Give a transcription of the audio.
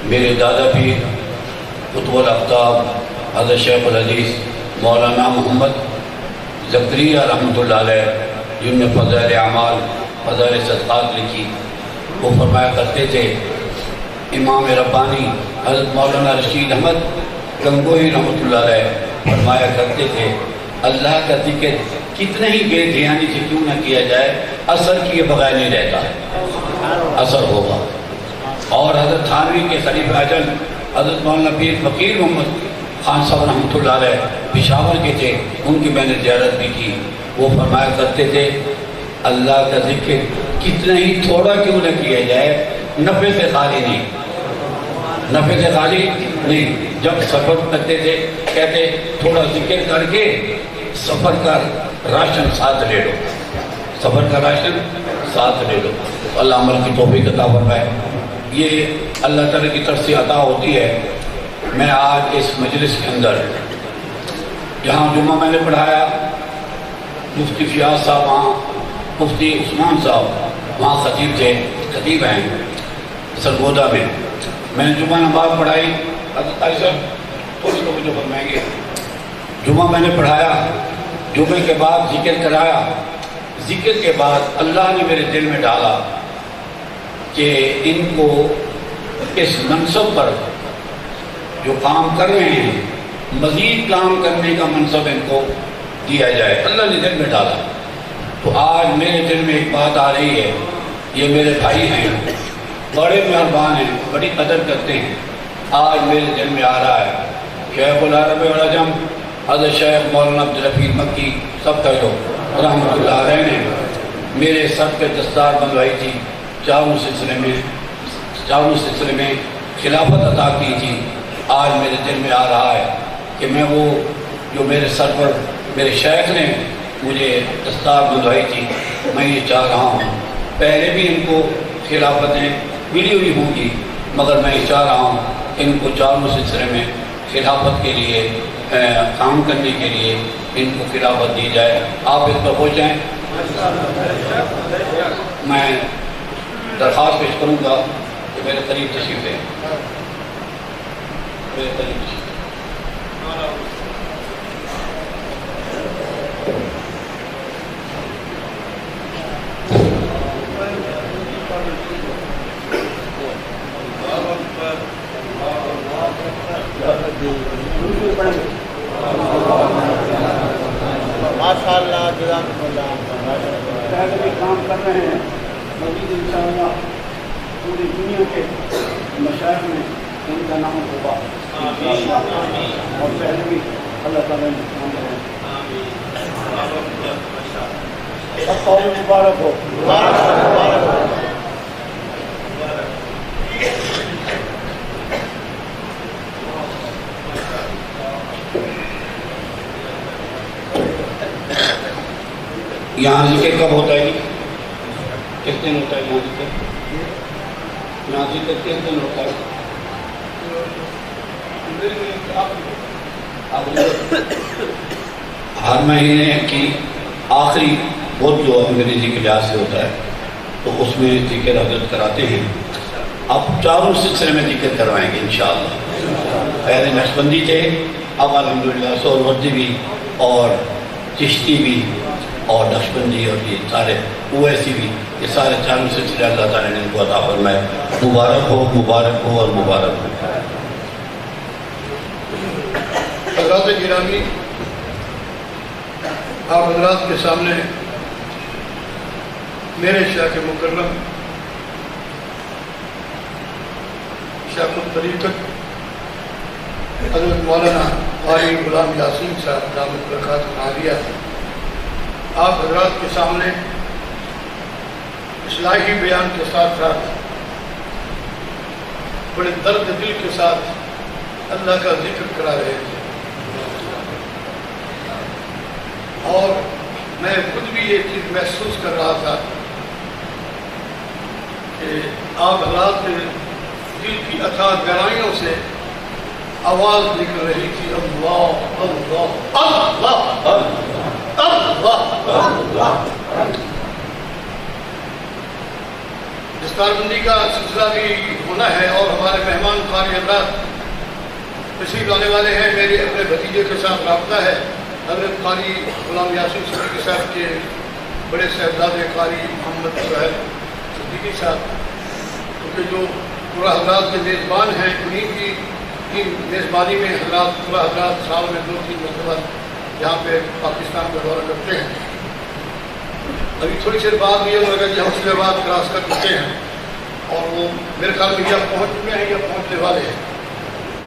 میرے دادا پیر قطب الاقطاب حضرت شیخ الحدیث مولانا محمد زکریا رحمۃ اللہ علیہ، جن نے فضائل اعمال فضائل صدقات لکھی، وہ فرمایا کرتے تھے، امام ربانی حضرت مولانا رشید احمد گنگوہی رحمۃ اللہ علیہ فرمایا کرتے تھے، اللہ کا ذکر کتنے ہی بے دھیانی سے کیوں نہ کیا جائے، اثر کیے بغیر نہیں رہتا ہے، اثر ہوگا۔ اور حضرت تھانوی کے خلیفہ اجل حضرت مولانا پیر فقیر محمد خان صاحب رحمۃ اللہ علیہ پشاور کے تھے، ان کی میں نے زیارت بھی کی، وہ فرمایا کرتے تھے اللہ کا ذکر کتنا ہی تھوڑا کیوں نہ کیا جائے، نفع سے خالی نہیں، نفع سے خالی نہیں۔ جب سفر کرتے تھے کہتے تھوڑا ذکر کر کے سفر کا راشن ساتھ لے لو، سفر کا راشن ساتھ لے لو، اللہ عمل کی توفیق عطا فرمائے۔ یہ اللہ تعالیٰ کی طرف سے عطا ہوتی ہے۔ میں آج اس مجلس کے اندر جہاں جمعہ میں نے پڑھایا، مفتی فیاض صاحب وہاں، مفتی عثمان صاحب وہاں خطیب تھے، خطیب ہیں سرگودا میں نے جمعہ نماز پڑھائی، حضرت عائشہ تھوڑی لوگ جو فرمائیں گے، جمعہ میں نے پڑھایا، جمعے کے بعد ذکر کرایا، ذکر کے بعد اللہ نے میرے دل میں ڈالا کہ ان کو اس منصب پر جو کام کر رہے ہیں مزید کام کرنے کا منصب ان کو دیا جائے، اللہ نے دل میں ڈالا۔ تو آج میرے دل میں ایک بات آ رہی ہے، یہ میرے بھائی ہیں، بڑے مہربان ہیں، بڑی قدر کرتے ہیں، آج میرے دل میں آ رہا ہے شیخ العرب والعجم حضرت شیخ مولانا عبدالحفیظ مکی سب کا لوگ رحمۃ اللہ علیہ نے میرے سر پہ دستار بندھوائی تھی، چاروں سلسلے میں خلافت عطا کی تھی۔ آج میرے دل میں آ رہا ہے کہ میں وہ جو میرے سر پر میرے شیخ نے مجھے دستار بندھوائی تھی، میں یہ چاہ رہا ہوں، پہلے بھی ان کو خلافتیں ملی ہوئی ہوں گی، مگر میں یہ چاہ رہا ہوں کہ ان کو چاروں سلسلے میں خلافت کے لیے کام کرنے کے لیے ان کو خلافت دی جائے۔ آپ اس پر پہنچیں۔ میں درخواست پیش کروں گا کہ میرے قریب تشریف ہے، میرے قریب تشریف ماشاء اللہ، جزاکم اللہ، پہلے بھی کام کر رہے ہیں، مزید انشاءاللہ پوری دنیا کے مشاہد میں ان کا نام ہوگا، اور پہلے بھی اللہ تعالیٰ نے کام کرے ہیں۔ سب کو مبارک ہو، مبارک ہو۔ یہاں ذکر کب ہوتا ہے؟ کس دن ہوتا ہے یہاں ذکر؟ یہاں ذکر کس دن ہوتا ہے؟ ہر مہینے کی آخری بدھ جو انگریزی کے لحاظ سے ہوتا ہے، تو اس میں ذکر حضرت کراتے ہیں۔ اب چاروں سلسلے میں ذکر کروائیں گے انشاءاللہ۔ پہلے نقشبندی تھے، اب الحمدللہ سہروردی بھی اور چشتی بھی اور نقشبندی اور یہ سارے اویسی بھی، یہ سارے چاروں سلسلے اللہ تعالیٰ نے ان کو عطا فرمائے۔ مبارک ہو، مبارک ہو اور مبارک ہو۔ حضرات گرامی، آپ حضرات کے سامنے میرے شیخ مکرم شیخ الطریقت حضرت مولانا قاری غلام یاسین صاحب دامت برکاتہ عالیہ، آپ حضرات کے سامنے اصلاحی بیان کے ساتھ ساتھ بڑے درد دل کے ساتھ اللہ کا ذکر کرا رہے تھے، اور میں خود بھی یہ چیز محسوس کر رہا تھا کہ آپ حضرات کے دل کی اتھاہ گہرائیوں سے آواز نکل رہی تھی، اللہ اللہ اللہ اللہ اللہ۔ جس افطار بندی کا سلسلہ بھی ہونا ہے اور ہمارے مہمان قاری حضرات تشریف لانے والے ہیں. میرے اپنے بھتیجے کے ساتھ رابطہ ہے حضرت قاری غلام یاسین صدیقی صاحب کے بڑے صاحبزادے قاری محمد صاحب صدیقی صاحب، کیونکہ جو پورا حضرات کے میزبان ہیں، انہیں کی میزبانی میں پورا حضرات سال میں 2-3 مرتبہ یہاں پہ پاکستان کا دورہ کرتے ہیں. ابھی تھوڑی دیر بعد یہ لگا کہ ہم اسلام آباد کراس کر چکے ہیں اور وہ میرے خیال میں یا پہنچ چکے ہیں یا پہنچنے والے ہیں.